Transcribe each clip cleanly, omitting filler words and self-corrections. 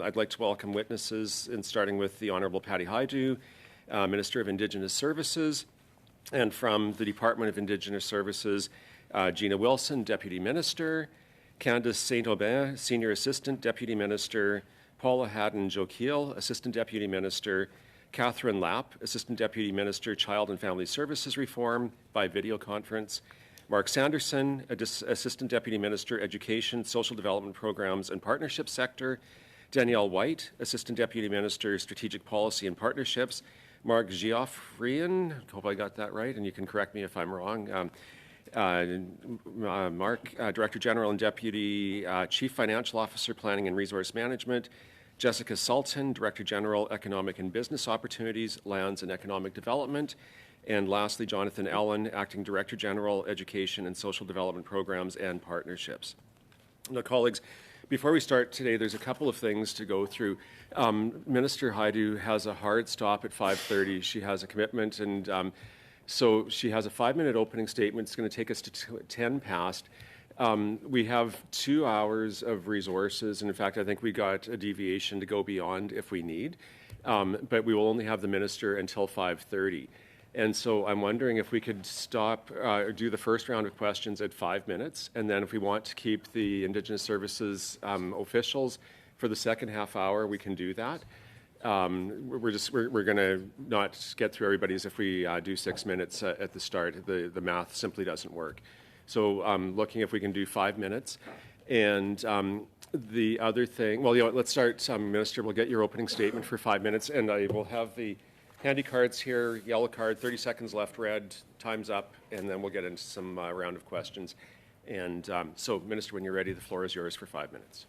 I'd like to welcome witnesses, and starting with the Honourable Patty Hajdu, Minister of Indigenous Services, and from the Department of Indigenous Services, Gina Wilson, Deputy Minister, Candace St-Aubin, Senior Assistant Deputy Minister, Paula Haddon-Jokiel, Assistant Deputy Minister, Catherine Lapp, Assistant Deputy Minister, Child and Family Services Reform by video conference, Mark Sanderson, Assistant Deputy Minister, Education, Social Development Programs and Partnerships Sector, Danielle White, Assistant Deputy Minister, Strategic Policy and Partnerships, Mark Geoffrian, hope I got that right, and you can correct me if I'm wrong, Mark, Director General and Deputy Chief Financial Officer, Planning and Resource Management, Jessica Sultan, Director General, Economic and Business Opportunities, Lands and Economic Development, and lastly, Jonathan Allen, Acting Director General, Education and Social Development Programs and Partnerships. Now, colleagues, before we start today, there's a couple of things to go through. Minister Hajdu has a hard stop at 5:30. She has a commitment, and so she has a 5-minute opening statement. It's going to take us to 10 past. We have 2 hours of resources, and in fact, I think we got a deviation to go beyond if we need, but we will only have the minister until 5:30. And so I'm wondering if we could stop, do the first round of questions at 5 minutes, and then if we want to keep the Indigenous Services officials for the second half hour, we can do that. We're going to not get through everybody's if we do 6 minutes at the start. The math simply doesn't work. So looking if we can do 5 minutes. And the other thing, well, let's start, Minister, we'll get your opening statement for 5 minutes, and I will have the handy cards here, yellow card, 30 seconds left, red, time's up, and then we'll get into some round of questions. And so, Minister, when you're ready, the floor is yours for 5 minutes.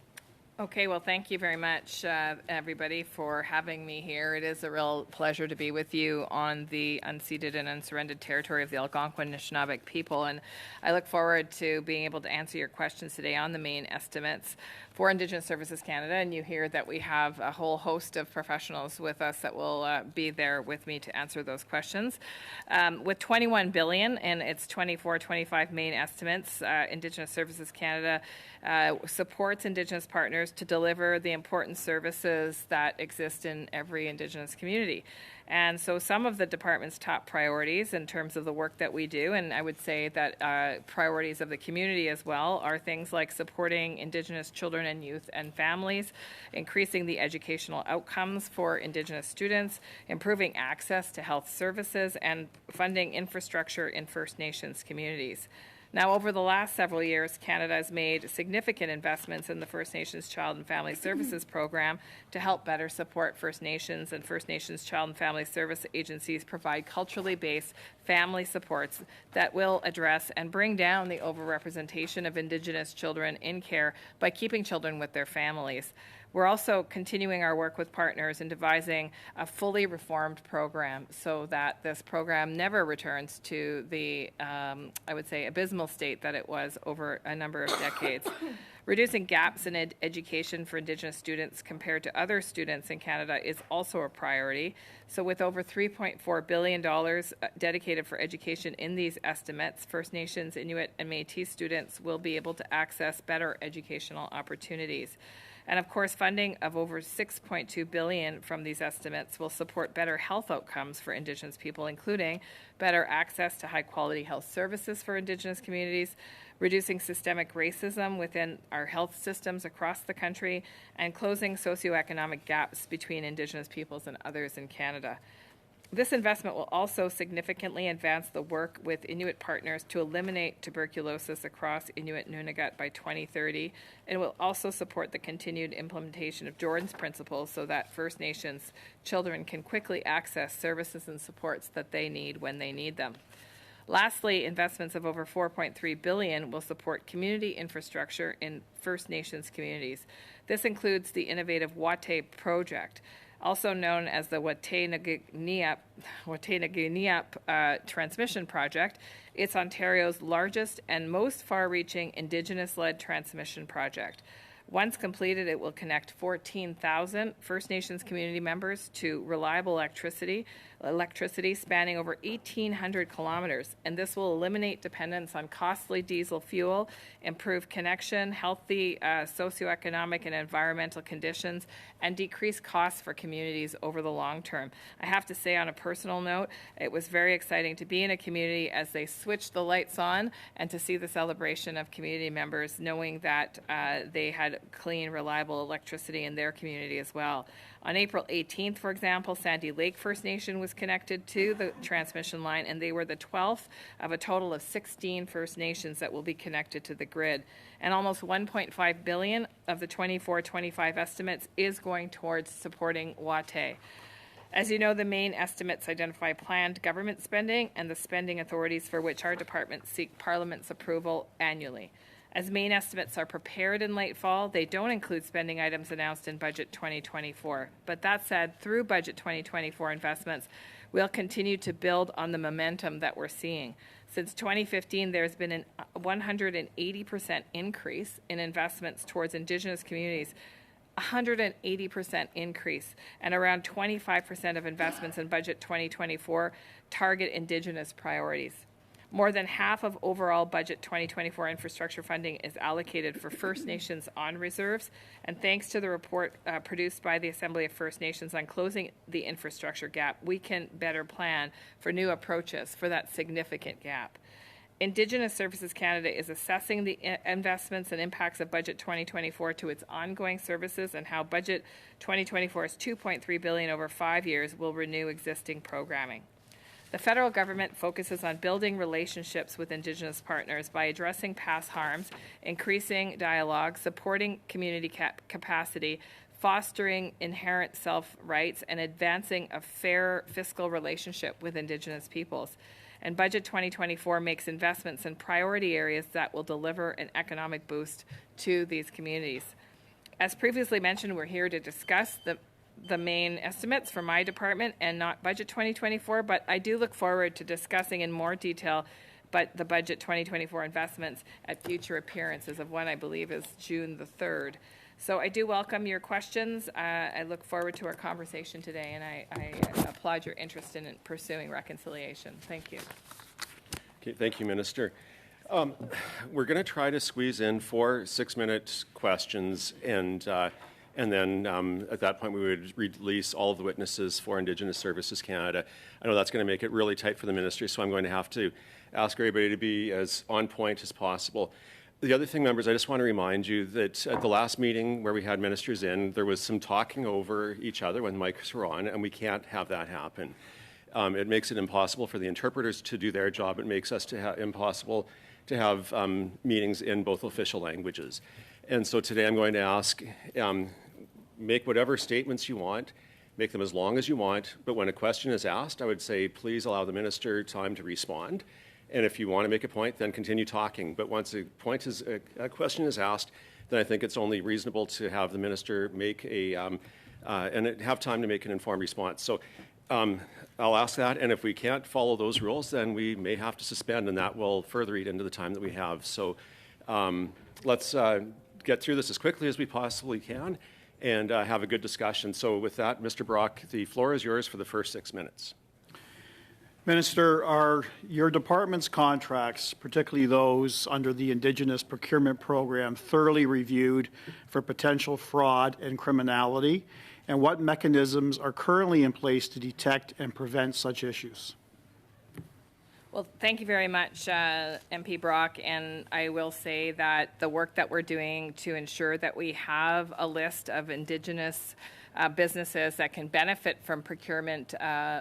Okay, well, thank you very much, everybody, for having me here. It is a real pleasure to be with you on the unceded and unsurrendered territory of the Algonquin Anishinaabeg people, and I look forward to being able to answer your questions today on the main estimates for Indigenous Services Canada, and you hear that we have a whole host of professionals with us that will be there with me to answer those questions. With $21 billion in its 24-25 main estimates, Indigenous Services Canada supports Indigenous partners to deliver the important services that exist in every Indigenous community. And so some of the department's top priorities in terms of the work that we do, and I would say that priorities of the community as well, are things like supporting Indigenous children and youth and families, increasing the educational outcomes for Indigenous students, improving access to health services, and funding infrastructure in First Nations communities. Now, over the last several years, Canada has made significant investments in the First Nations Child and Family Services Program to help better support First Nations, and First Nations Child and Family Service agencies provide culturally based family supports that will address and bring down the overrepresentation of Indigenous children in care by keeping children with their families. We're also continuing our work with partners in devising a fully reformed program so that this program never returns to the, I would say, abysmal state that it was over a number of decades. Reducing gaps in education for Indigenous students compared to other students in Canada is also a priority. So with over $3.4 billion dedicated for education in these estimates, First Nations, Inuit, and Métis students will be able to access better educational opportunities. And of course, funding of over $6.2 billion from these estimates will support better health outcomes for Indigenous people, including better access to high-quality health services for Indigenous communities, reducing systemic racism within our health systems across the country, and closing socioeconomic gaps between Indigenous peoples and others in Canada. This investment will also significantly advance the work with Inuit partners to eliminate tuberculosis across Inuit Nunavut by 2030, and will also support the continued implementation of Jordan's principles so that First Nations children can quickly access services and supports that they need when they need them. Lastly, investments of over $4.3 billion will support community infrastructure in First Nations communities. This includes the innovative Wate project, also known as the Wataynikaneyap Transmission Project. It's Ontario's largest and most far-reaching Indigenous-led transmission project. Once completed, it will connect 14,000 First Nations community members to reliable electricity electricity spanning over 1,800 kilometers, and this will eliminate dependence on costly diesel fuel, improve connection, healthy socioeconomic and environmental conditions, and decrease costs for communities over the long term. I have to say, on a personal note, it was very exciting to be in a community as they switched the lights on and to see the celebration of community members knowing that they had clean, reliable electricity in their community as well. On April 18th, for example, Sandy Lake First Nation was connected to the transmission line, and they were the 12th of a total of 16 First Nations that will be connected to the grid. And almost $1.5 billion of the 24-25 estimates is going towards supporting Watay. As you know, the main estimates identify planned government spending and the spending authorities for which our departments seek Parliament's approval annually. As main estimates are prepared in late fall, they don't include spending items announced in Budget 2024. But that said, through Budget 2024 investments, we'll continue to build on the momentum that we're seeing. Since 2015, there's been a 180% increase in investments towards Indigenous communities, 180% increase, and around 25% of investments in Budget 2024 target Indigenous priorities. More than half of overall Budget 2024 infrastructure funding is allocated for First Nations on reserves, and thanks to the report produced by the Assembly of First Nations on closing the infrastructure gap, we can better plan for new approaches for that significant gap. Indigenous Services Canada is assessing the investments and impacts of Budget 2024 to its ongoing services and how Budget 2024's $2.3 billion over 5 years will renew existing programming. The federal government focuses on building relationships with Indigenous partners by addressing past harms, increasing dialogue, supporting community capacity, fostering inherent self-rights, and advancing a fair fiscal relationship with Indigenous peoples. And Budget 2024 makes investments in priority areas that will deliver an economic boost to these communities. As previously mentioned, we're here to discuss the main estimates for my department and not Budget 2024, but I do look forward to discussing in more detail the Budget 2024 investments at future appearances of one I believe is June the 3rd. So I do welcome your questions. I look forward to our conversation today, and I applaud your interest in pursuing reconciliation. Thank you. Okay, thank you, Minister. We're going to try to squeeze in 4 6-minute questions, and then at that point we would release all of the witnesses for Indigenous Services Canada. I know that's going to make it really tight for the ministry, so I'm going to have to ask everybody to be as on point as possible. The other thing, members, I just want to remind you that at the last meeting where we had ministers in, there was some talking over each other when mics were on, and we can't have that happen. It makes it impossible for the interpreters to do their job. It makes us impossible to have meetings in both official languages. And so today I'm going to ask, make whatever statements you want, make them as long as you want, but when a question is asked, I would say please allow the minister time to respond. And if you want to make a point, then continue talking. But once a question is asked, then I think it's only reasonable to have the minister make and have time to make an informed response. So I'll ask that, and if we can't follow those rules, then we may have to suspend, and that will further eat into the time that we have. So let's get through this as quickly as we possibly can and have a good discussion. So with that, Mr. Brock, the floor is yours for the first 6 minutes. Minister, are your department's contracts, particularly those under the Indigenous Procurement Program, thoroughly reviewed for potential fraud and criminality? And what mechanisms are currently in place to detect and prevent such issues? Well, thank you very much, MP Brock, and I will say that the work that we're doing to ensure that we have a list of Indigenous businesses that can benefit from procurement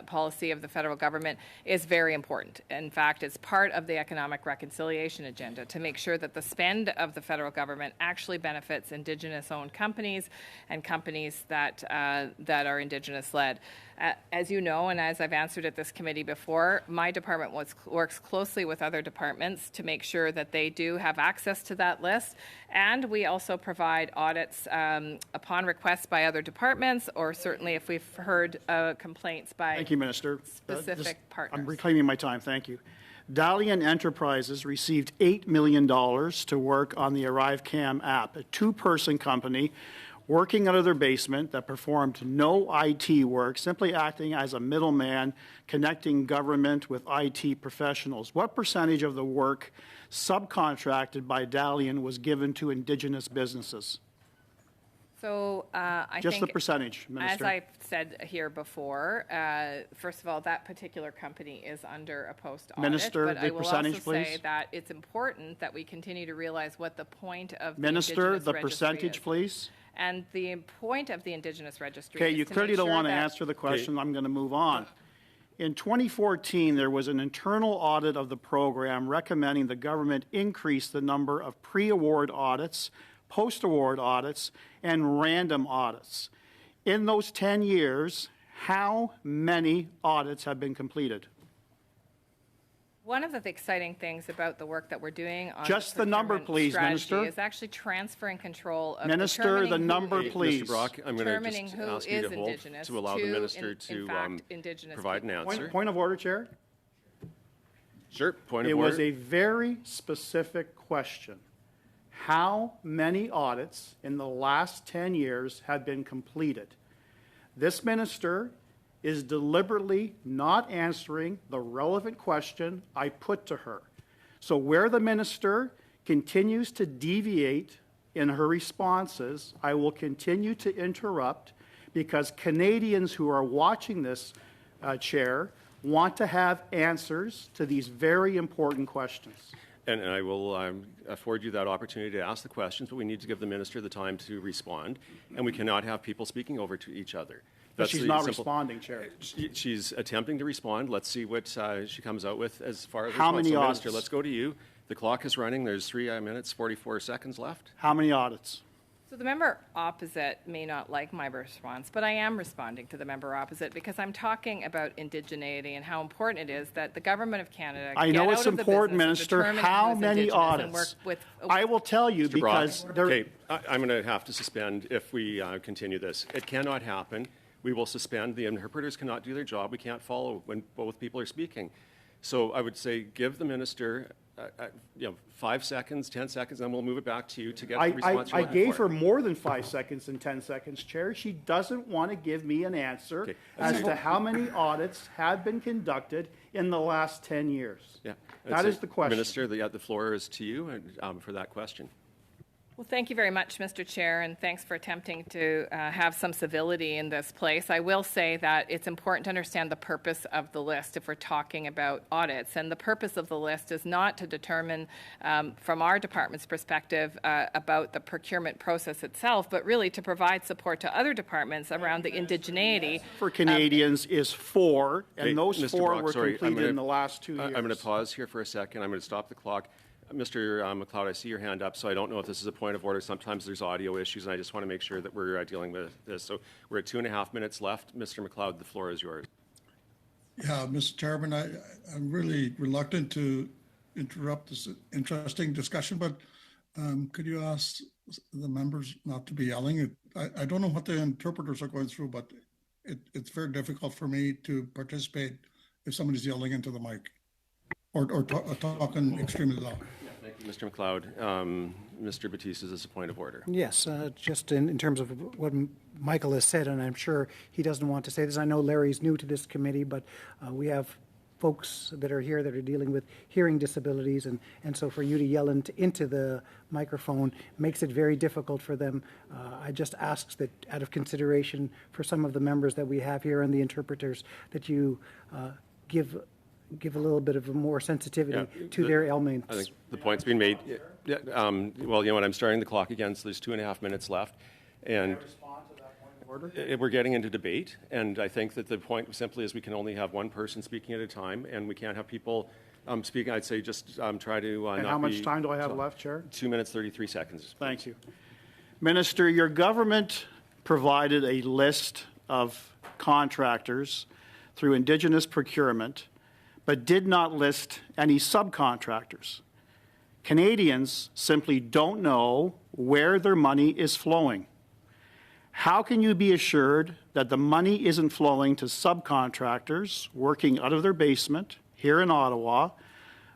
policy of the federal government is very important. In fact, it's part of the economic reconciliation agenda to make sure that the spend of the federal government actually benefits Indigenous-owned companies and companies that are Indigenous-led. As you know, and as I've answered at this committee before, my department works closely with other departments to make sure that they do have access to that list. And we also provide audits upon request by other departments, or certainly if we've heard complaints by Thank you, Minister. specific partners. I'm reclaiming my time. Thank you. Dalian Enterprises received $8 million to work on the ArriveCam app, a 2-person company working out of their basement that performed no IT work, simply acting as a middleman connecting government with IT professionals. What percentage of the work subcontracted by Dalian was given to Indigenous businesses? So I Just think, the percentage, Minister. as I've said here before, first of all, that particular company is under a post audit. Minister, but the I will percentage, also say please. that it's important that we continue to realize what the point of the Minister, Indigenous the registry percentage, is. please. And the point of the Indigenous registry Okay, is you to clearly make don't sure want to that- answer the question. I'm going to move on. In 2014, there was an internal audit of the program recommending the government increase the number of pre-award audits, post-award audits, and random audits. In those 10 years, how many audits have been completed? One of the exciting things about the work that we're doing on Just the number, procurement please, strategy Minister. is actually transferring control of Minister, determining the who- number, Hey, please. Mr. Brock, I'm going to determining just who ask you is to hold Indigenous to allow the to, minister in to fact, Indigenous provide an people. answer. Point of order, Chair. Sure, point It of was order. a very specific question. How many audits in the last 10 years have been completed? This minister is deliberately not answering the relevant question I put to her. So where the minister continues to deviate in her responses, I will continue to interrupt because Canadians who are watching this, Chair, want to have answers to these very important questions. And I will afford you that opportunity to ask the questions, but we need to give the minister the time to respond, and we cannot have people speaking over to each other. But That's she's the not simple- responding, Chair. She's attempting to respond. Let's see what she comes out with as far as How response. many So, audits? Minister, let's go to you. The clock is running. There's 3 minutes, 44 seconds left. How many audits? So the member opposite may not like my response, but I am responding to the member opposite because I'm talking about indigeneity and how important it is that the government of Canada I know get it's out of the important, business of Minister. determining How who's many Indigenous and audits? work with- I will tell you Mr. Brock, because there. okay, I'm going to have to suspend if we continue this. It cannot happen. We will suspend. The interpreters cannot do their job. We can't follow when both people are speaking. So I would say give the minister 5 seconds, 10 seconds, and then we'll move it back to you to get the response I you're looking gave for. her more than 5 seconds and 10 seconds, Chair. She doesn't want to give me an answer Okay. as to how many audits have been conducted in the last 10 years. Yeah, That that's is it. the question. Minister, the floor is to you for that question. Well, thank you very much, Mr. Chair, and thanks for attempting to have some civility in this place. I will say that it's important to understand the purpose of the list if we're talking about audits. And the purpose of the list is not to determine, from our department's perspective, about the procurement process itself, but really to provide support to other departments around the indigeneity. For Canadians is 4, and Okay, those Mr. 4 Brock, were sorry, I'm completed gonna- in the last 2 years. I'm going to pause here for a second. I'm going to stop the clock. Mr. McLeod, I see your hand up, so I don't know if this is a point of order. Sometimes there's audio issues, and I just want to make sure that we're dealing with this. So we're at 2.5 minutes left. Mr. McLeod, the floor is yours. Yeah, Mr. Chairman, I'm really reluctant to interrupt this interesting discussion, but could you ask the members not to be yelling? I don't know what the interpreters are going through, but it's very difficult for me to participate if somebody's yelling into the mic or talking extremely loud. Thank you, Mr. McLeod. Mr. Batiste, is this a point of order? Yes, just in terms of what Michael has said, and I'm sure he doesn't want to say this. I know Larry's new to this committee, but we have folks that are here that are dealing with hearing disabilities, and so for you to yell into the microphone makes it very difficult for them. I just ask that out of consideration for some of the members that we have here and the interpreters, that you give a little bit of a more sensitivity to their ailments. I think the point's been made. Yeah, well, you know what, I'm starting the clock again, so there's 2.5 minutes left. And we're getting into debate, and I think that the point simply is we can only have one person speaking at a time, and we can't have people speaking. I'd say just try to And how much time do I have left, Chair? 2 minutes, 33 seconds. Thank you. Minister, your government provided a list of contractors through Indigenous procurement, but did not list any subcontractors. Canadians simply don't know where their money is flowing. How can you be assured that the money isn't flowing to subcontractors working out of their basement here in Ottawa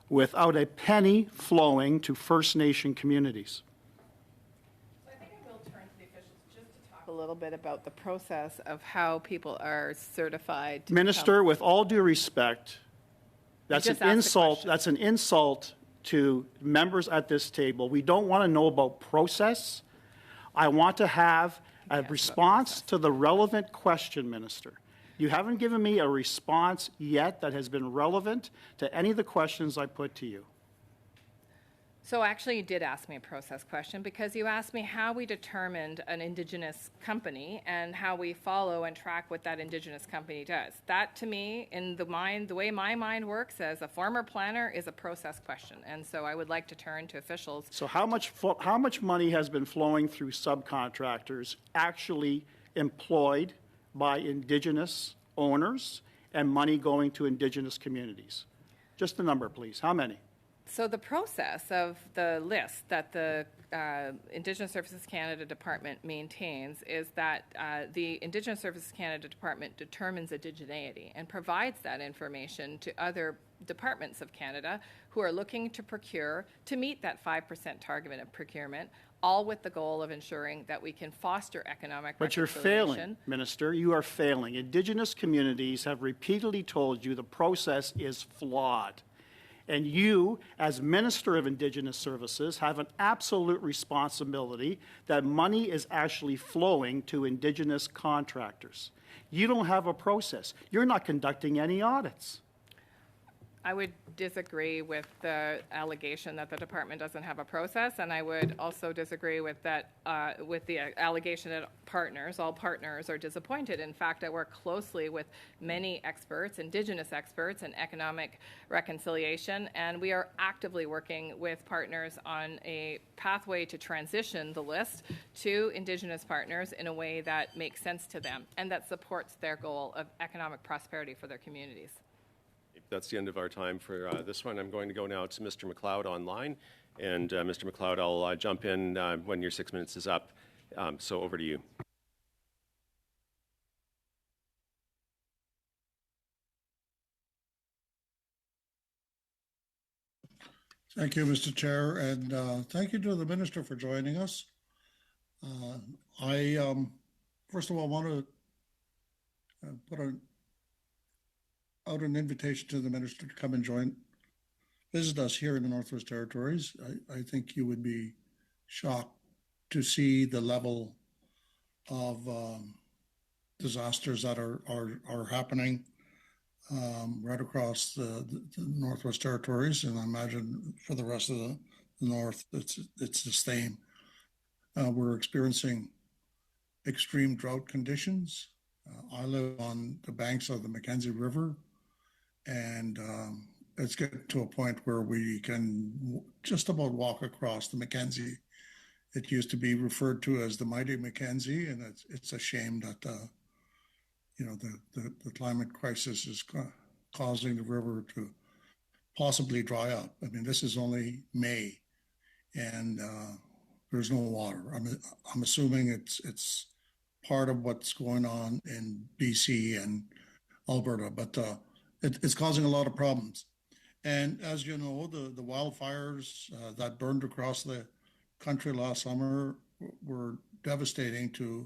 without a penny flowing to First Nation communities? I think I will turn to the officials just to little bit about the process of how people are certified to Minister, with all due respect, that's just an asked the insult. question. That's an insult to members at this table. We don't want to know about process. I want to have a Yes, response to the relevant question, Minister. You haven't given me a response yet that has been relevant to any of the questions I put to you. So actually, you did ask me a process question because you asked me how we determined an Indigenous company and how we follow and track what that Indigenous company does. That, to me, in the way my mind works as a former planner, is a process question. And so I would like to turn to officials. So how much money has been flowing through subcontractors actually employed by Indigenous owners and money going to Indigenous communities? Just the number, please. How many? So the process of the list that the Indigenous Services Canada Department maintains is that the Indigenous Services Canada Department determines indigeneity and provides that information to other departments of Canada who are looking to procure to meet that 5% target of procurement, all with the goal of ensuring that we can foster economic But you're reconciliation. failing, Minister. You are failing. Indigenous communities have repeatedly told you the process is flawed. And you, as Minister of Indigenous Services, have an absolute responsibility that money is actually flowing to Indigenous contractors. You don't have a process. You're not conducting any audits. I would disagree with the allegation that the department doesn't have a process, and I would also disagree with that, with the allegation that all partners are disappointed. In fact, I work closely with many experts, Indigenous experts in economic reconciliation, and we are actively working with partners on a pathway to transition the list to Indigenous partners in a way that makes sense to them and that supports their goal of economic prosperity for their communities. That's the end of our time for this one. I'm going to go now to Mr. McLeod online. And Mr. McLeod, I'll jump in when your 6 minutes is up. So over to you. Thank you, Mr. Chair, and thank you to the Minister for joining us. I first of all want to put out an invitation to the Minister to come and visit us here in the Northwest Territories. I think you would be shocked to see the level of disasters that are happening right across the Northwest Territories, and I imagine for the rest of the North, it's the same. We're experiencing extreme drought conditions. I live on the banks of the Mackenzie River, and it's getting to a point where we can just about walk across the Mackenzie. It used to be referred to as the mighty Mackenzie, and it's a shame that the climate crisis is causing the river to possibly dry up. I mean, this is only May, and there's no water. I'm assuming it's part of what's going on in BC and Alberta, but it's causing a lot of problems. And as you know, the wildfires that burned across the country last summer were devastating to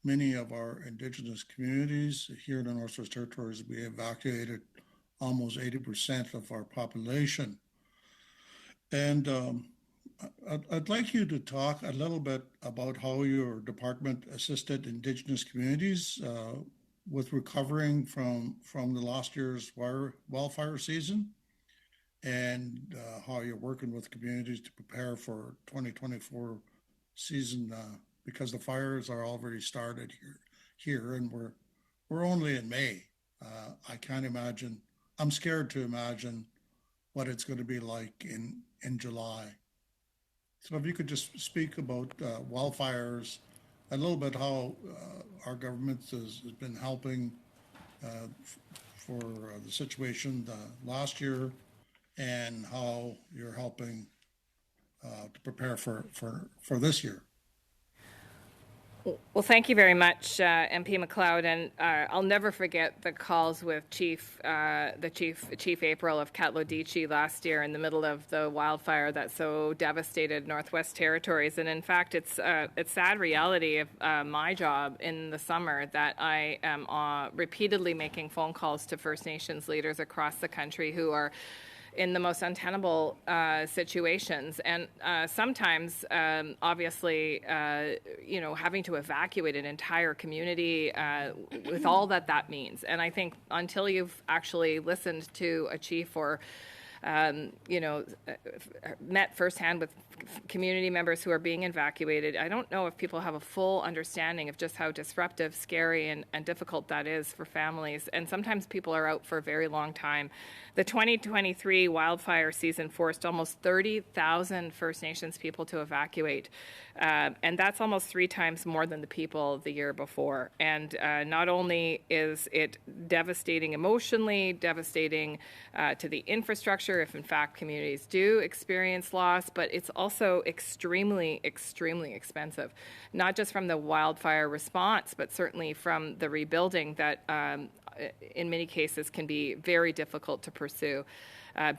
many of our Indigenous communities. Here in the Northwest Territories, we evacuated almost 80% of our population. And I'd like you to talk a little bit about how your department assisted Indigenous communities with recovering from the last year's wildfire season, and how you're working with communities to prepare for 2024 season, because the fires are already started here, and we're only in May. I can't imagine. I'm scared to imagine what it's going to be like in July. So if you could just speak about wildfires, a little bit how our government has been helping for the situation last year, and how you're helping to prepare for this year. Well, thank you very much, MP McLeod, and I'll never forget the calls with Chief April of Katlodici last year in the middle of the wildfire that so devastated Northwest Territories. And in fact, it's sad reality of my job in the summer that I am repeatedly making phone calls to First Nations leaders across the country who are in the most untenable situations. And sometimes, obviously, having to evacuate an entire community with all that means. And I think until you've actually listened to a chief or met firsthand with community members who are being evacuated, I don't know if people have a full understanding of just how disruptive, scary, and difficult that is for families. And sometimes people are out for a very long time. The 2023 wildfire season forced almost 30,000 First Nations people to evacuate. And that's almost 3 times more than the people the year before. And not only is it devastating emotionally, devastating to the infrastructure, if in fact communities do experience loss, but it's also extremely, extremely expensive, not just from the wildfire response, but certainly from the rebuilding that in many cases can be very difficult to pursue.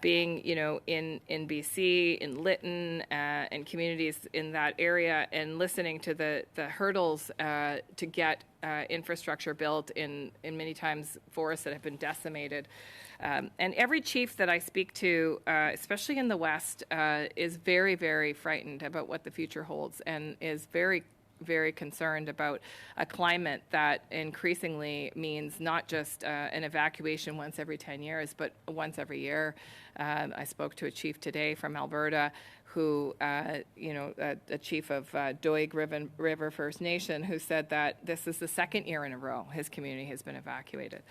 Being, in BC, in Lytton, and communities in that area, and listening to the hurdles to get infrastructure built in many times forests that have been decimated. And every chief that I speak to, especially in the West, is very, very frightened about what the future holds and is very concerned about a climate that increasingly means not just an evacuation once every 10 years, but once every year. I spoke to a chief today from Alberta who, a chief of Doig River First Nation, who said that this is the 2nd year in a row his community has been evacuated.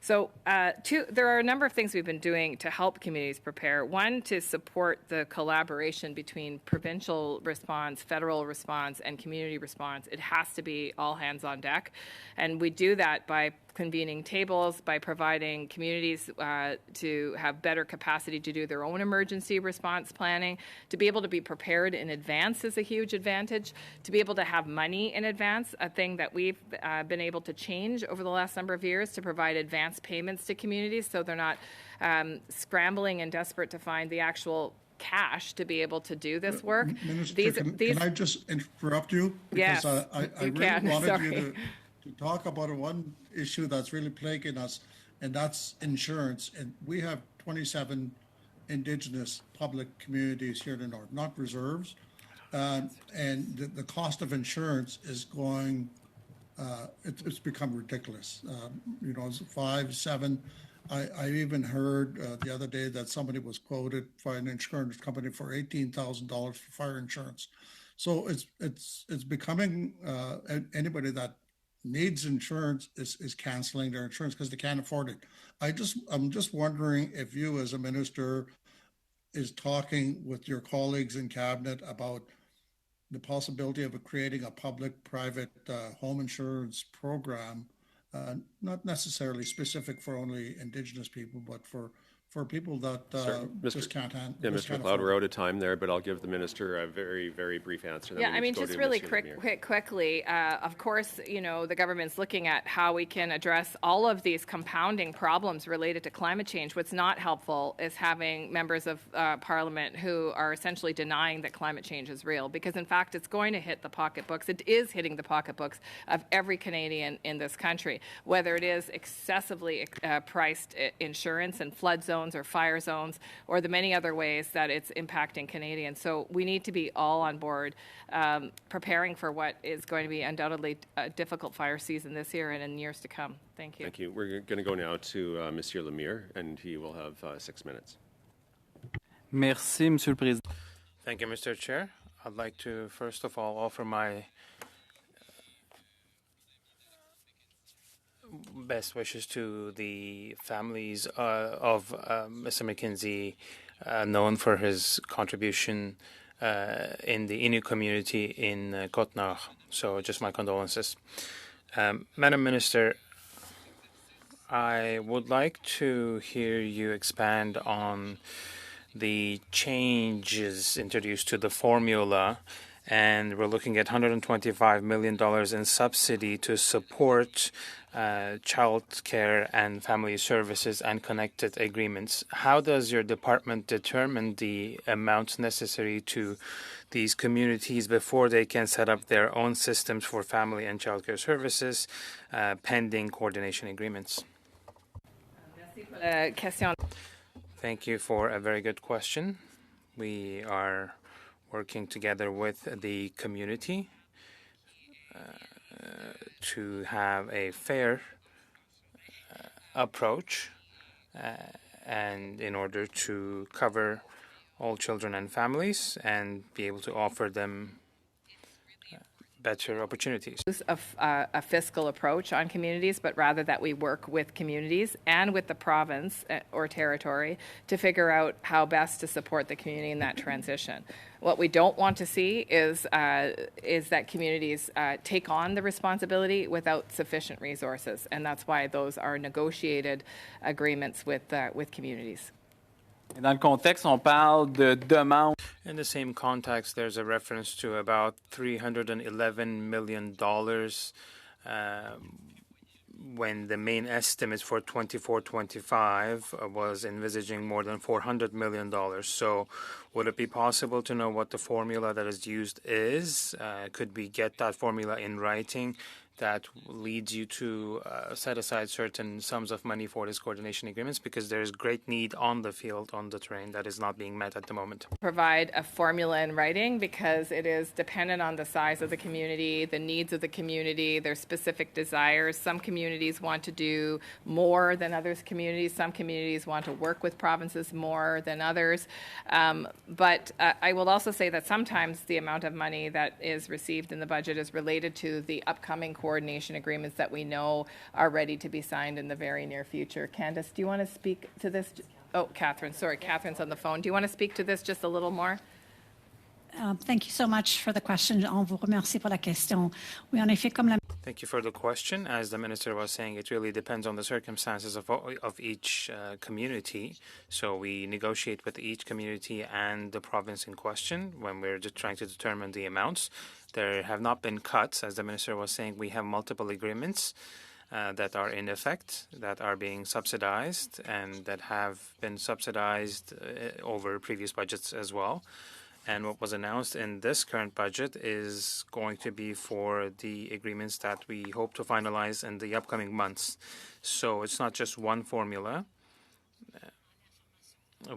So there are a number of things we've been doing to help communities prepare. One, to support the collaboration between provincial response, federal response, and community response. It has to be all hands on deck. And we do that by convening tables, by providing communities to have better capacity to do their own emergency response planning. To be able to be prepared in advance is a huge advantage. To be able to have money in advance, a thing that we've been able to change over the last number of years, to provide advance payments to communities so they're not scrambling and desperate to find the actual cash to be able to do this work. Minister, can I just interrupt you? Yes, because I you really can. wanted Sorry. you to talk about one issue that's really plaguing us, and that's insurance. And we have 27 Indigenous public communities here in the north, not reserves. And the cost of insurance is going, it's become ridiculous. It's 5, 7. I even heard the other day that somebody was quoted by an insurance company for $18,000 for fire insurance. So it's becoming anybody that needs insurance is canceling their insurance because they can't afford it. I'm just wondering if you, as a minister, is talking with your colleagues in cabinet about the possibility of creating a public-private home insurance program, not necessarily specific for only Indigenous people, but for people that just can't handle. Yeah, Mr. McLeod, we're out of time there, but I'll give the minister a very, very brief answer. Yeah, I mean, just really quickly, of course, the government's looking at how we can address all of these compounding problems related to climate change. What's not helpful is having members of Parliament who are essentially denying that climate change is real, because in fact, it's going to hit the pocketbooks. It is hitting the pocketbooks of every Canadian in this country, whether it is excessively priced insurance and flood zones or fire zones, or the many other ways that it's impacting Canadians. So we need to be all on board preparing for what is going to be undoubtedly a difficult fire season this year and in years to come. Thank you. Thank you. We're going to go now to Monsieur Lemire, and he will have 6 minutes. Merci, Monsieur le Président. Thank you, Mr. Chair. I'd like to first of all offer my best wishes to the families of Mr. McKenzie, known for his contribution in the Innu community in Côte-Nord. So just my condolences. Madam Minister, I would like to hear you expand on the changes introduced to the formula and we're looking at $125 million in subsidy to support child care and family services and connected agreements. How does your department determine the amounts necessary to these communities before they can set up their own systems for family and child care services pending coordination agreements? Thank you for a very good question. We are working together with the community to have a fair approach and in order to cover all children and families and be able to offer them better opportunities. A fiscal approach on communities, but rather that we work with communities and with the province or territory to figure out how best to support the community in that transition. What we don't want to see is that communities take on the responsibility without sufficient resources, and that's why those are negotiated agreements with communities. Dans le contexte, on parle de demande. In the same context, there's a reference to about $311 million when the main estimate for 24-25 was envisaging more than $400 million. So would it be possible to know what the formula that is used is? Could we get that formula in writing that leads you to set aside certain sums of money for these coordination agreements, because there is great need on the field, on the terrain, that is not being met at the moment. Provide a formula in writing because it is dependent on the size of the community, the needs of the community, their specific desires. Some communities want to do more than others communities. Some communities want to work with provinces more than others. But I will also say that sometimes the amount of money that is received in the budget is related to the upcoming coordination agreements that we know are ready to be signed in the very near future. Candace, do you want to speak to this? Oh, Catherine, sorry, Catherine's on the phone. Do you want to speak to this just a little more? Thank you so much for the question. On vous remercie pour la question. Oui, en effet, comme la... Thank you for the question. As the minister was saying, it really depends on the circumstances of each community. So we negotiate with each community and the province in question when we're just trying to determine the amounts. There have not been cuts. As the minister was saying, we have multiple agreements that are in effect, that are being subsidized, and that have been subsidized over previous budgets as well. And what was announced in this current budget is going to be for the agreements that we hope to finalize in the upcoming months. So it's not just one formula.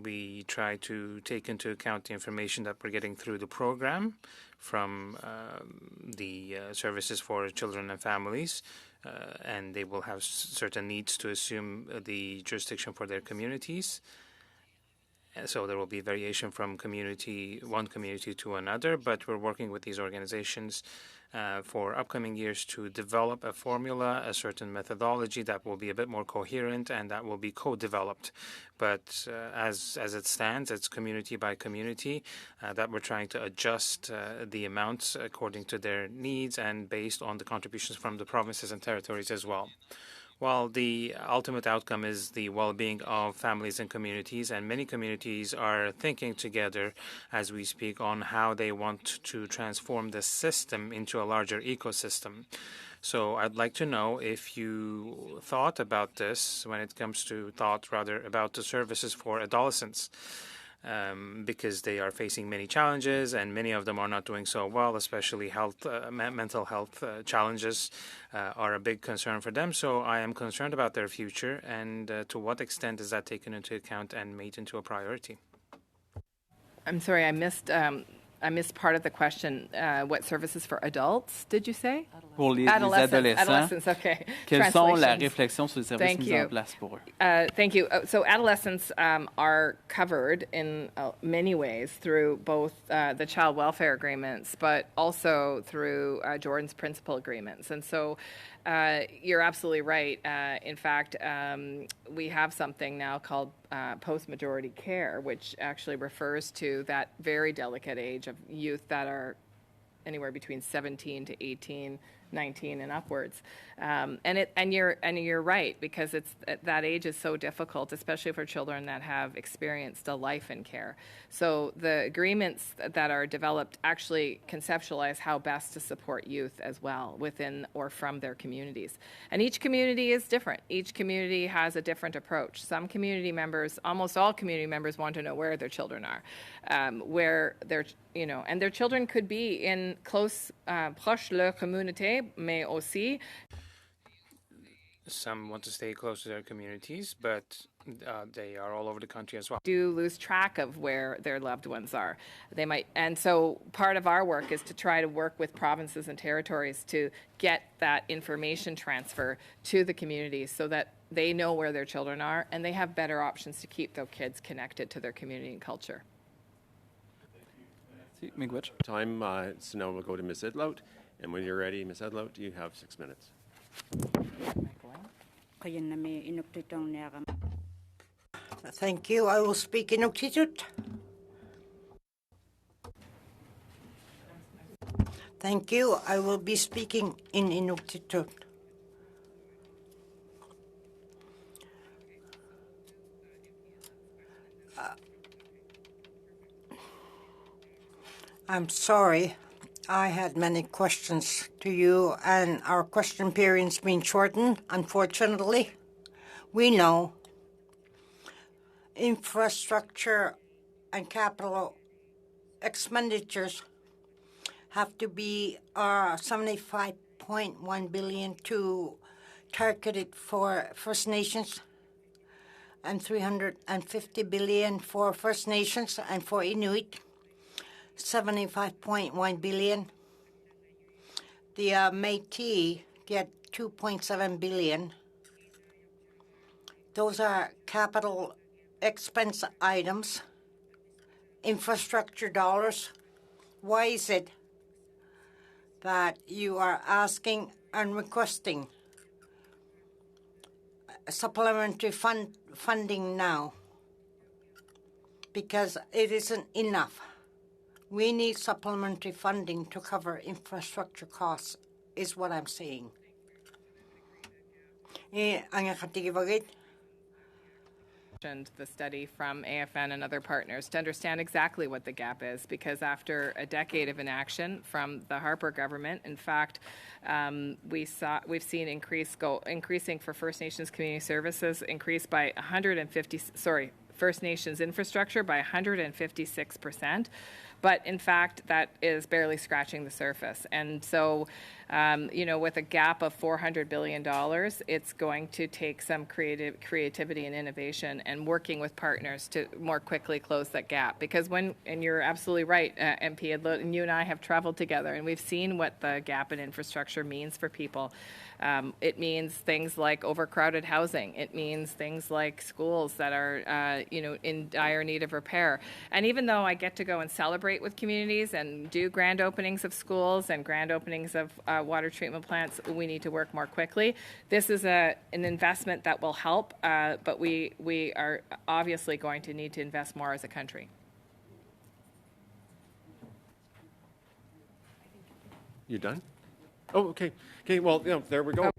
We try to take into account the information that we're getting through the program from the services for children and families, and they will have certain needs to assume the jurisdiction for their communities. So there will be variation from one community to another, but we're working with these organizations for upcoming years to develop a formula, a certain methodology that will be a bit more coherent and that will be co-developed. But as it stands, it's community by community that we're trying to adjust the amounts according to their needs and based on the contributions from the provinces and territories as well. Well, the ultimate outcome is the well-being of families and communities, and many communities are thinking together as we speak on how they want to transform the system into a larger ecosystem. So I'd like to know if you thought about this when it comes to about the services for adolescents. Because they are facing many challenges and many of them are not doing so well, especially mental health challenges are a big concern for them. So I am concerned about their future, and to what extent is that taken into account and made into a priority? I'm sorry, I missed part of the question. What services for adults, did you say? Pour les adolescents. Adolescents, okay. Quelles sont la réflexion sur les services mis en place pour eux? Thank you. So adolescents are covered in many ways through both the child welfare agreements, but also through Jordan's principal agreements. And so you're absolutely right. In fact, we have something now called post-majority care, which actually refers to that very delicate age of youth that are anywhere between 17 to 18, 19 and upwards. And you're right, because it's that age is so difficult, especially for children that have experienced a life in care. So the agreements that are developed actually conceptualize how best to support youth as well within or from their communities. And each community is different. Each community has a different approach. Some community members, almost all community members, want to know where their children are, where their and their children could be in close, proche leur communauté, mais aussi. Some want to stay close to their communities, but they are all over the country as well. Do lose track of where their loved ones are. They might, and so part of our work is to try to work with provinces and territories to get that information transfer to the communities so that they know where their children are and they have better options to keep their kids connected to their community and culture. Time, so now we'll go to Ms. Idlout, and when you're ready, Ms. Idlout, you have 6 minutes. Thank you. I will speak in Inuktitut. Thank you. I will be speaking in Inuktitut. I'm sorry. I had many questions to you, and our question period's been shortened, unfortunately. We know infrastructure and capital expenditures have to be 75.1 billion to targeted for First Nations and 350 billion for First Nations, and for Inuit 75.1 billion. The Métis get 2.7 billion. Those are capital expense items, infrastructure dollars. Why is it that you are asking and requesting supplementary funding now? Because it isn't enough. We need supplementary funding to cover infrastructure costs, is what I'm saying. The study from AFN and other partners to understand exactly what the gap is, because after a decade of inaction from the Harper government, in fact, we've seen increasing for First Nations community services increase by First Nations infrastructure by 156%. But in fact, that is barely scratching the surface. And so, with a gap of $400 billion, it's going to take some creativity and innovation and working with partners to more quickly close that gap. Because and you're absolutely right, MP, and you and I have traveled together, and we've seen what the gap in infrastructure means for people. It means things like overcrowded housing. It means things like schools that are, in dire need of repair. And even though I get to go and celebrate with communities and do grand openings of schools and grand openings of water treatment plants, we need to work more quickly. This is an investment that will help, but we are obviously going to need to invest more as a country. You done? Oh, okay. Okay, well, there we go.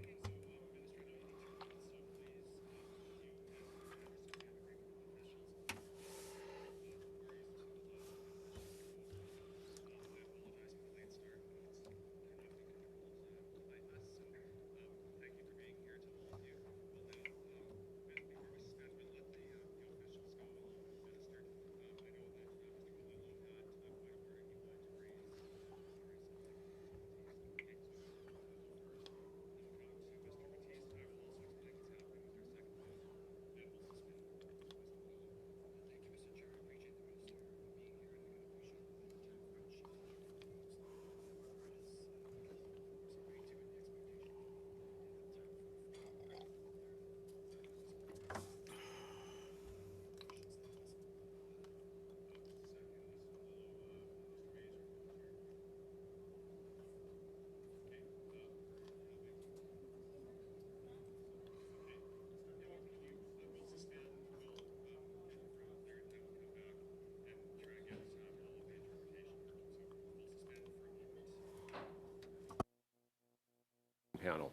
Panel.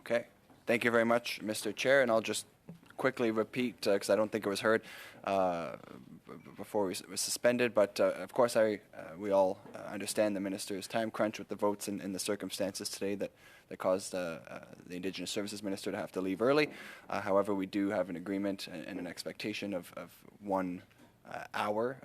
Okay. Thank you very much, Mr. Chair. And I'll just quickly repeat, because I don't think it was heard before we was suspended. But of course, we all understand the minister's time crunch with the votes and the circumstances today that caused the Indigenous Services Minister to have to leave early. However, we do have an agreement and an expectation of 1 hour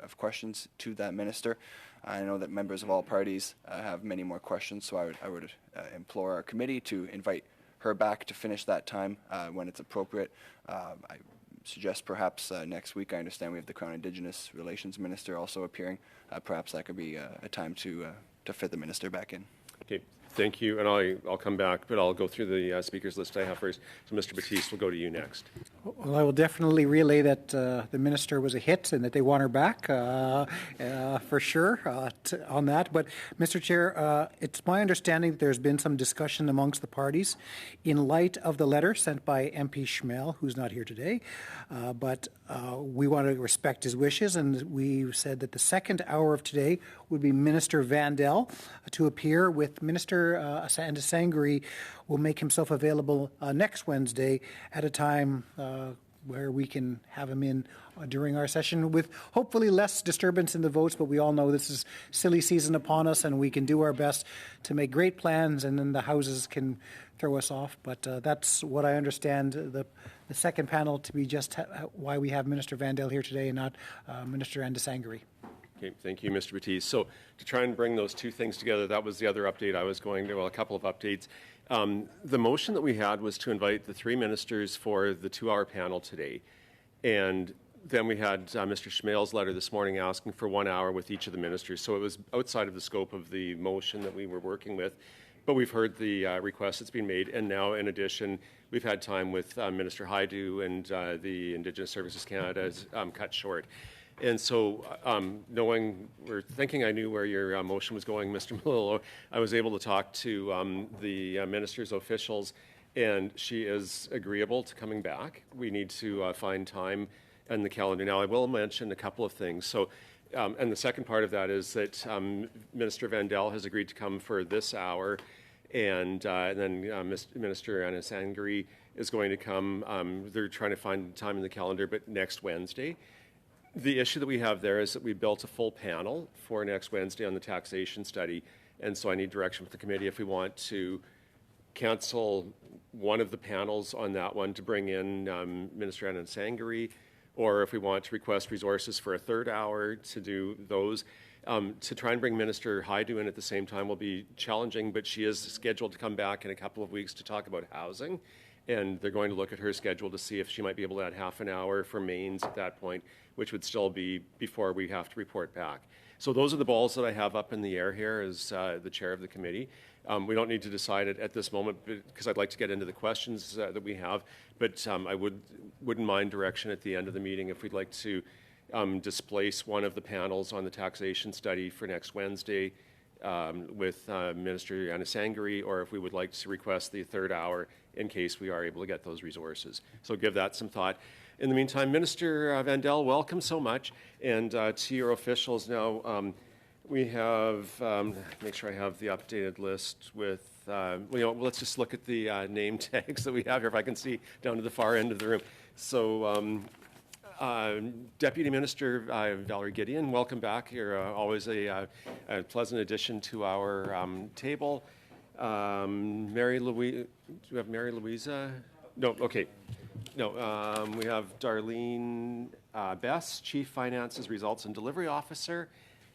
of questions to that minister. I know that members of all parties have many more questions, so I would implore our committee to invite her back to finish that time when it's appropriate. I suggest perhaps next week. I understand we have the Crown Indigenous Relations Minister also appearing. Perhaps that could be a time to fit the minister back in. Okay, thank you, and I'll come back, but I'll go through the speakers list I have first. So, Mr. Batiste, we'll go to you next. Well, I will definitely relay that the minister was a hit and that they want her back for sure on that. But, Mr. Chair, it's my understanding that there's been some discussion amongst the parties in light of the letter sent by MP Schmel, who's not here today. But we want to respect his wishes, and we said that the second hour of today would be Minister Vandel to appear with Minister Anasangri will make himself available next Wednesday at a time where we can have him in during our session with hopefully less disturbance in the votes, but we all know this is silly season upon us and we can do our best to make great plans and then the houses can throw us off. But that's what I understand the second panel to be, just why we have Minister Vandel here today and not Minister Anasangri. Okay, thank you, Mr. Batiste. So to try and bring those two things together, that was the other update I was going to, well, a couple of updates. The motion that we had was to invite the 3 ministers for the 2-hour panel today. And then we had Mr. Schmel's letter this morning asking for 1 hour with each of the ministers. So it was outside of the scope of the motion that we were working with. But we've heard the request that's been made. And now, in addition, we've had time with Minister Haidu and the Indigenous Services Canada is cut short. And so, thinking I knew where your motion was going, Mr. Malillo, I was able to talk to the minister's officials, and she is agreeable to coming back. We need to find time in the calendar. Now, I will mention a couple of things. So, and the second part of that is that Minister Vandel has agreed to come for this hour, and then Minister Anasangri is going to come. They're trying to find time in the calendar, but next Wednesday. The issue that we have there is that we built a full panel for next Wednesday on the taxation study, and so I need direction from the committee if we want to cancel one of the panels on that one to bring in Minister Anasangri, or if we want to request resources for a 3rd hour to do those. To try and bring Minister Haidu in at the same time will be challenging, but she is scheduled to come back in a couple of weeks to talk about housing, and they're going to look at her schedule to see if she might be able to add half an hour for mains at that point, which would still be before we have to report back. So those are the balls that I have up in the air here as the chair of the committee. We don't need to decide it at this moment because I'd like to get into the questions that we have, but I wouldn't mind direction at the end of the meeting if we'd like to displace one of the panels on the taxation study for next Wednesday with Minister Anasangri, or if we would like to request the 3rd hour in case we are able to get those resources. So give that some thought. In the meantime, Minister Vandel, welcome so much. And to your officials now, we have, make sure I have the updated list with, let's just look at the name tags that we have here, if I can see down to the far end of the room. So Deputy Minister Valerie Gideon, welcome back. You're always a pleasant addition to our table. Mary Louise, do we have Mary Louisa? No, okay. No, we have Darlene Bess, Chief Finances, Results and Delivery Officer,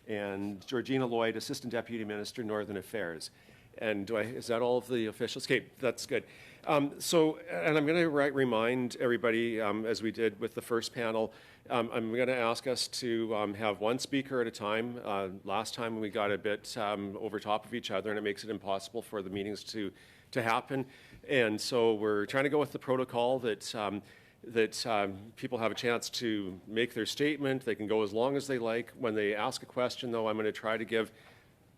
and Georgina Lloyd, Assistant Deputy Minister, Northern Affairs. And is that all of the officials? Okay, that's good. And I'm going to remind everybody, as we did with the first panel, I'm going to ask us to have one speaker at a time. Last time we got a bit over top of each other, and it makes it impossible for the meetings to happen. And so we're trying to go with the protocol that people have a chance to make their statement. They can go as long as they like. When they ask a question, though, I'm going to try to give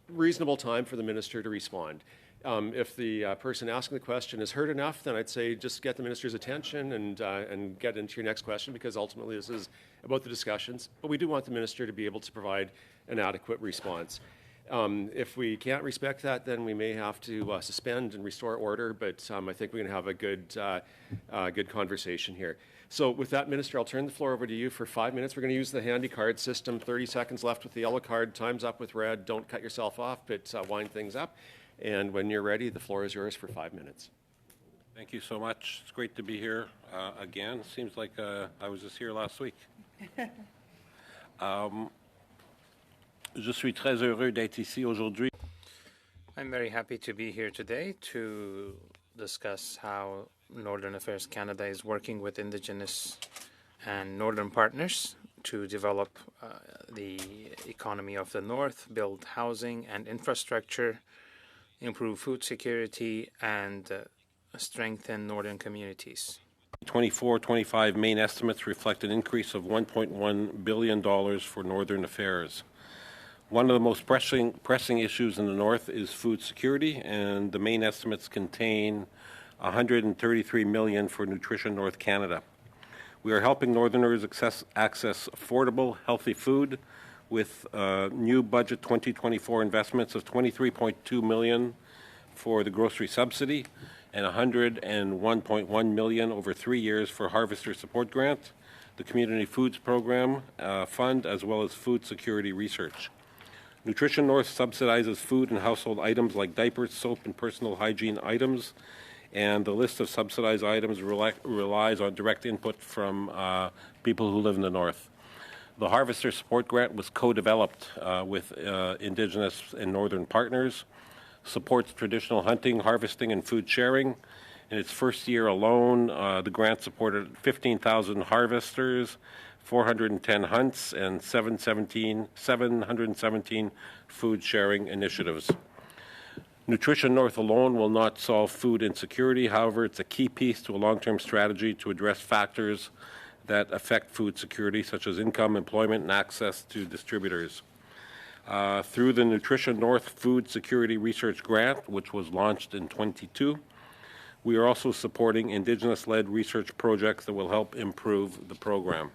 reasonable time for the minister to respond. If the person asking the question is heard enough, then I'd say just get the minister's attention and get into your next question, because ultimately this is about the discussions. But we do want the minister to be able to provide an adequate response. If we can't respect that, then we may have to suspend and restore order, but I think we're going to have a good conversation here. So with that, Minister, I'll turn the floor over to you for 5 minutes. We're going to use the handy card system. 30 seconds left with the yellow card. Time's up with red. Don't cut yourself off, but wind things up. And when you're ready, the floor is yours for 5 minutes. Thank you so much. It's great to be here again. Seems like I was just here last week. Je suis très heureux d'être ici aujourd'hui. I'm very happy to be here today to discuss how Northern Affairs Canada is working with Indigenous and Northern partners to develop the economy of the North, build housing and infrastructure, improve food security, and strengthen Northern communities. 24-25 main estimates reflect an increase of $1.1 billion for Northern Affairs. One of the most pressing issues in the North is food security, and the main estimates contain $133 million for Nutrition North Canada. We are helping Northerners access affordable, healthy food with new budget 2024 investments of $23.2 million for the grocery subsidy and $101.1 million over 3 years for Harvester Support Grant, the Community Foods Program Fund, as well as food security research. Nutrition North subsidizes food and household items like diapers, soap, and personal hygiene items, and the list of subsidized items relies on direct input from people who live in the North. The Harvester Support Grant was co-developed with Indigenous and Northern partners, supports traditional hunting, harvesting, and food sharing. In its first year alone, the grant supported 15,000 harvesters, 410 hunts, and 717 food sharing initiatives. Nutrition North alone will not solve food insecurity. However, it's a key piece to a long-term strategy to address factors that affect food security, such as income, employment, and access to distributors. Through the Nutrition North Food Security Research Grant, which was launched in 2022, we are also supporting Indigenous-led research projects that will help improve the program.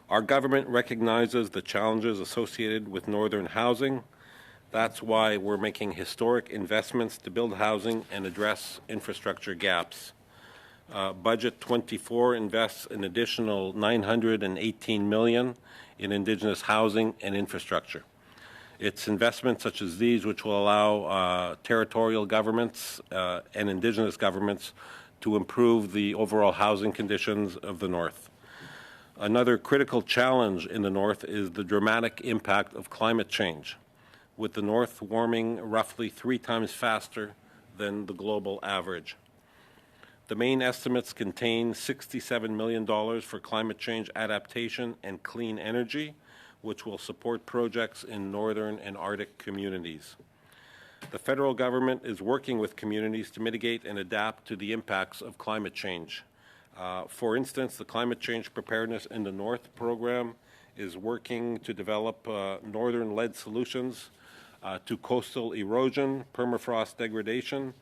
Our government recognizes the challenges associated with Northern housing. That's why we're making historic investments to build housing and address infrastructure gaps. Budget 24 invests an additional $918 million in Indigenous housing and infrastructure. It's investments such as these which will allow territorial governments and Indigenous governments to improve the overall housing conditions of the North. Another critical challenge in the North is the dramatic impact of climate change, with the North warming roughly 3 times faster than the global average. The main estimates contain $67 million for climate change adaptation and clean energy, which will support projects in northern and Arctic communities. The federal government is working with communities to mitigate and adapt to the impacts of climate change. For instance, the Climate Change Preparedness in the North program is working to develop northern-led solutions to coastal erosion, permafrost degradation,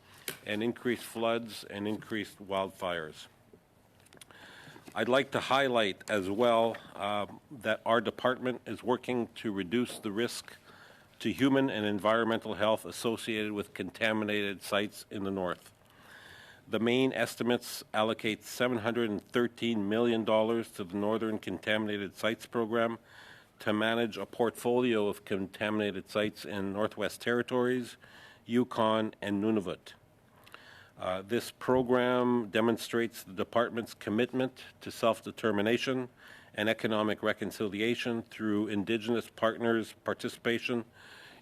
and increased floods and increased wildfires. I'd like to highlight as well that our department is working to reduce the risk to human and environmental health associated with contaminated sites in the North. The main estimates allocate $713 million to the Northern Contaminated Sites Program to manage a portfolio of contaminated sites in Northwest Territories, Yukon, and Nunavut. This program demonstrates the department's commitment to self-determination and economic reconciliation through Indigenous partners' participation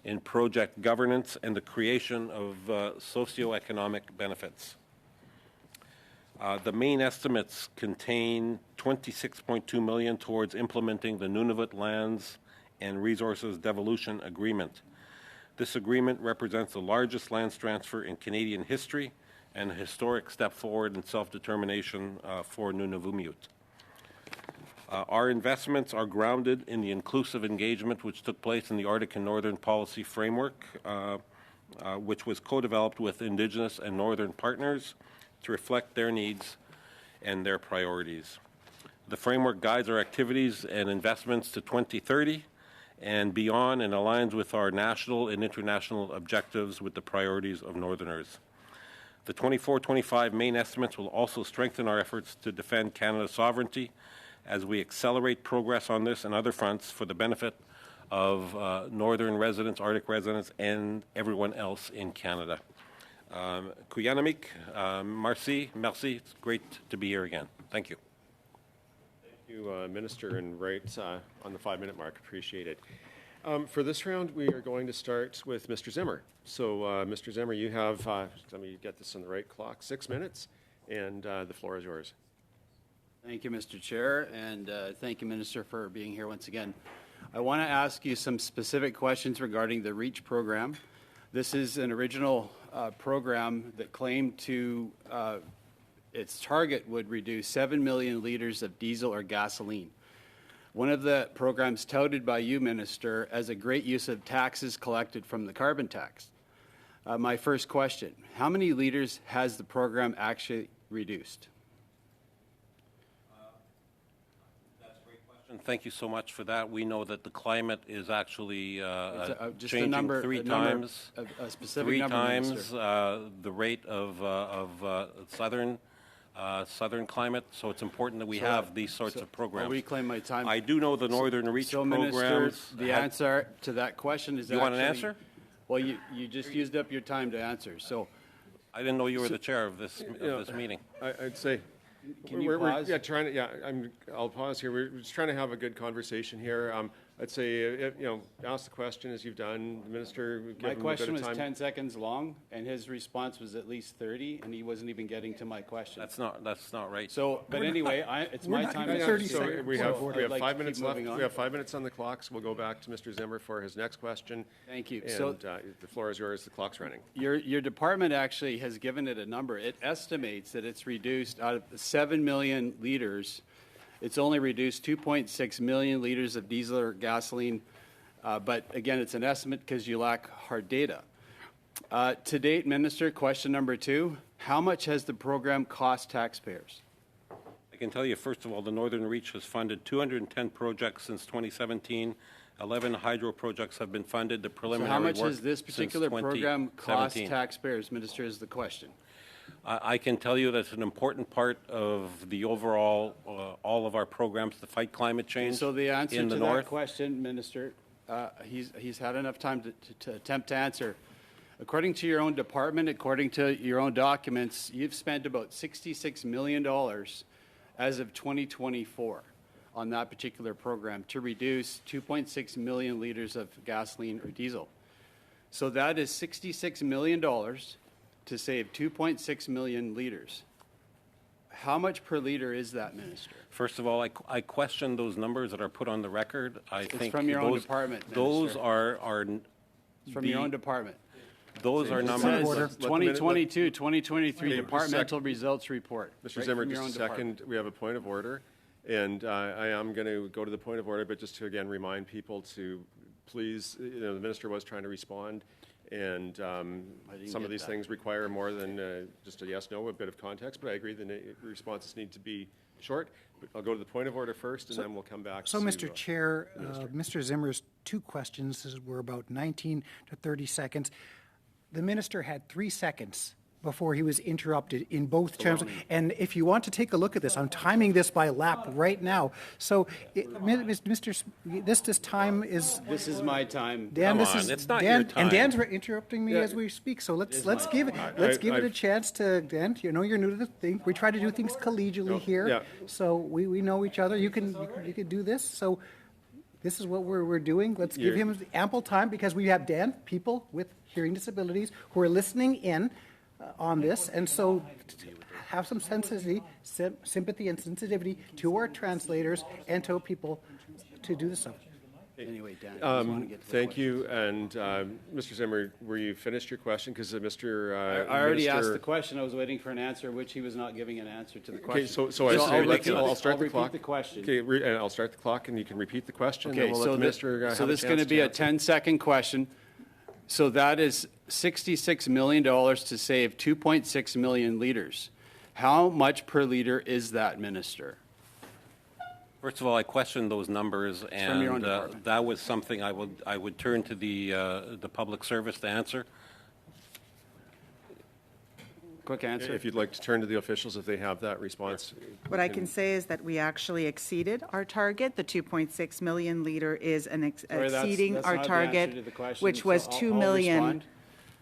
in project governance and the creation of socioeconomic benefits. The main estimates contain $26.2 million towards implementing the Nunavut Lands and Resources Devolution Agreement. This agreement represents the largest lands transfer in Canadian history and a historic step forward in self-determination for Nunavummiut. Our investments are grounded in the inclusive engagement which took place in the Arctic and Northern Policy Framework, which was co-developed with Indigenous and Northern partners to reflect their needs and their priorities. The framework guides our activities and investments to 2030 and beyond, and aligns with our national and international objectives with the priorities of Northerners. The 24-25 main estimates will also strengthen our efforts to defend Canada's sovereignty as we accelerate progress on this and other fronts for the benefit of Northern residents, Arctic residents, and everyone else in Canada. Kuyanamik, merci. It's great to be here again. Thank you. Thank you, Minister, and right on the 5-minute mark. Appreciate it. For this round, we are going to start with Mr. Zimmer. So, Mr. Zimmer, you have, let me get this on the right clock, 6 minutes, and the floor is yours. Thank you, Mr. Chair, and thank you, Minister, for being here once again. I want to ask you some specific questions regarding the REACH program. This is an original program that claimed to its target would reduce 7 million liters of diesel or gasoline. One of the programs touted by you, Minister, as a great use of taxes collected from the carbon tax. My first question, how many liters has the program actually reduced? Thank you so much for that. We know that the climate is actually changing three times the rate of southern climate. So it's important that we have these sorts of programs. I'll reclaim my time. I do know the Northern Reach programs. Minister, the answer to that question is you want an answer? Well, you just used up your time to answer. So I didn't know you were the chair of this meeting. I'd say. Can you pause? I'll pause here. We're just trying to have a good conversation here. I'd say, ask the question as you've done. The Minister, give my him question a bit of was time. 10 seconds long, and his response was at least 30, and he wasn't even getting to my question. That's not right. So, but anyway, it's my time. So we have 5 minutes left. On. We have 5 minutes on the clock, so we'll go back to Mr. Zimmer for his next question. Thank you. And so the floor is yours. The clock's running. Your department actually has given it a number. It estimates that it's reduced out of 7 million liters. It's only reduced 2.6 million liters of diesel or gasoline. But again, it's an estimate because you lack hard data. To date, Minister, question number 2, how much has the program cost taxpayers? I can tell you, first of all, the Northern Reach has funded 210 projects since 2017. 11 hydro projects have been funded. The preliminary So how much work has this particular program cost taxpayers, Minister, is the question. I can tell you that's an important part of the overall, all of our programs to fight climate change. So the answer in the to north. that question, Minister, he's had enough time to attempt to answer. According to your own department, according to your own documents, you've spent about $66 million as of 2024 on that particular program to reduce 2.6 million liters of gasoline or diesel. So that is $66 million to save 2.6 million liters. How much per liter is that, Minister? First of all, I question those numbers that are put on the record. It's from your own department, Minister. Those are from your own department. Those are numbers. 2022, 2023 departmental results report. Mr. Right Zimmer, just a second. We have a point of order. And I am going to go to the point of order, but just to, again, remind people to please, the Minister was trying to respond. And some of these things require more than just a yes, no, a bit of context. But I agree the responses need to be short. But I'll go to the point of order first, and then we'll come back so to Mr. Chair, Mr. Zimmer's 2 questions were about 19 to 30 seconds. The Minister had 3 seconds before he was interrupted in both terms. And if you want to take a look at this, I'm timing this by lap right now. So, Mr. This time is... This is my time. Dan, Come on, it's not your time. And Dan's interrupting me as we speak. So let's give it a chance to Dan. You know you're new to the thing. We try to do things collegially here. Yeah. So we know each other. You can do this. So this is what we're doing. Let's give him ample time because we have people with hearing disabilities who are listening in on this, and so have some sympathy and sensitivity to our translators and to people to do this. Anyway, Dan, I just want to get to the thank you. And Mr. Zimmer, were you finished your question? Because Mr. I already asked the question. I was waiting for an answer, which he was not giving an answer to the question. Okay, so I say I'll start the clock. The question. Okay, and I'll start the clock, and you can repeat the question. Okay, and then we'll let the Minister so this is going to be a 10-second question. So that is $66 million to save 2.6 million liters. How much per liter is that, Minister? First of all, I questioned those numbers, from your own and department. that was something I would turn to the public service to answer. Quick answer. If you'd like to turn to the officials if they have that response. What I can say is that we actually exceeded our target. The 2.6 million liter is Sorry, exceeding that's our not the answer target, to the question, which so was I'll 2 million respond,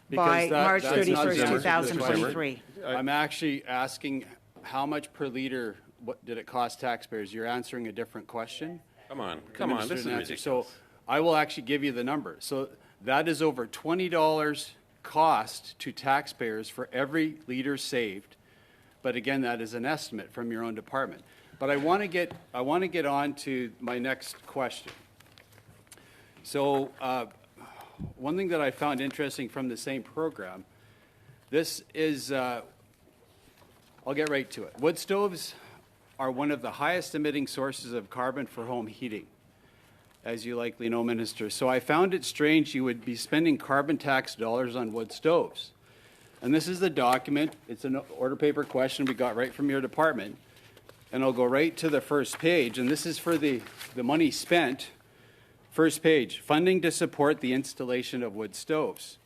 by because March that's not the 31st, answer to the question. 2023. I'm actually asking how much per liter, what did it cost taxpayers? You're answering a different question. Come on, The come on, minister this is didn't answer. ridiculous. So I will actually give you the number. So that is over $20 cost to taxpayers for every liter saved. But again, that is an estimate from your own department. But I want to get on to my next question. So one thing that I found interesting from the same program, this is, I'll get right to it. Wood stoves are one of the highest emitting sources of carbon for home heating, as you likely know, Minister. So I found it strange you would be spending carbon tax dollars on wood stoves. And this is the document. It's an order paper question we got right from your department. And I'll go right to the first page. And this is for the money spent. First page, funding to support the installation of wood stoves.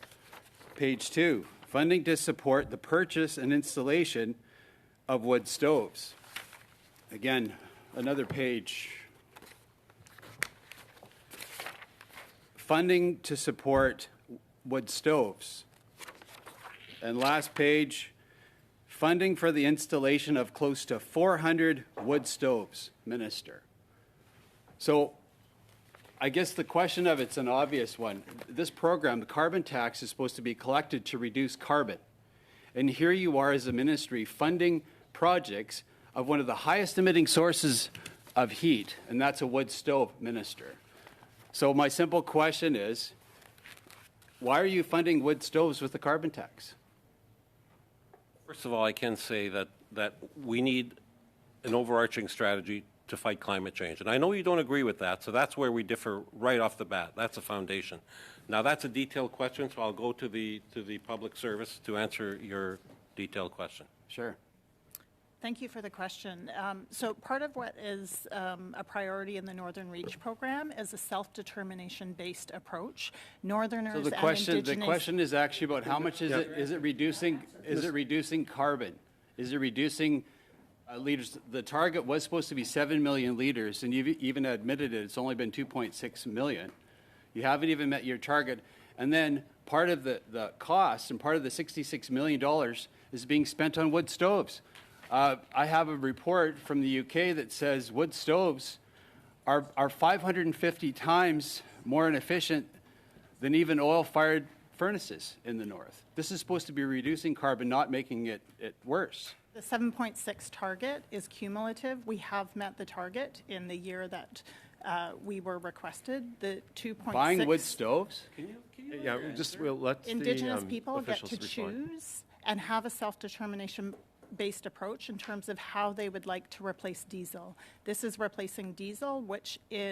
Page 2, funding to support the purchase and installation of wood stoves. Again, another page. Funding to support wood stoves. And last page, funding for the installation of close to 400 wood stoves, Minister. So I guess the question of it's an obvious one. This program, the carbon tax, is supposed to be collected to reduce carbon. And here you are as a ministry funding projects of one of the highest emitting sources of heat, and that's a wood stove, Minister. So my simple question is, why are you funding wood stoves with the carbon tax? First of all, I can say that we need an overarching strategy to fight climate change. And I know you don't agree with that, so that's where we differ right off the bat. That's a foundation. Now, that's a detailed question, so I'll go to the public service to answer your detailed question. Sure. Thank you for the question. So part of what is a priority in the Northern Reach program is a self-determination-based approach. Northerners So the question is actually about how much is it? Is it reducing? Is it reducing carbon? Is it reducing liters? The target was supposed to be 7 million liters, and you've even admitted it. It's only been 2.6 million. You haven't even met your target. And then part of the cost and part of the $66 million is being spent on wood stoves. I have a report from the UK that says wood stoves are 550 times more inefficient than even oil-fired furnaces in the north. This is supposed to be reducing carbon, not making it worse. The 7.6 target is cumulative. We have met the target in the year that we were requested. The 2.6 buying wood stoves. Yeah, we'll let Indigenous the people get to respond. choose and have a self-determination-based approach in terms of how they would like to replace diesel. This is replacing diesel, which is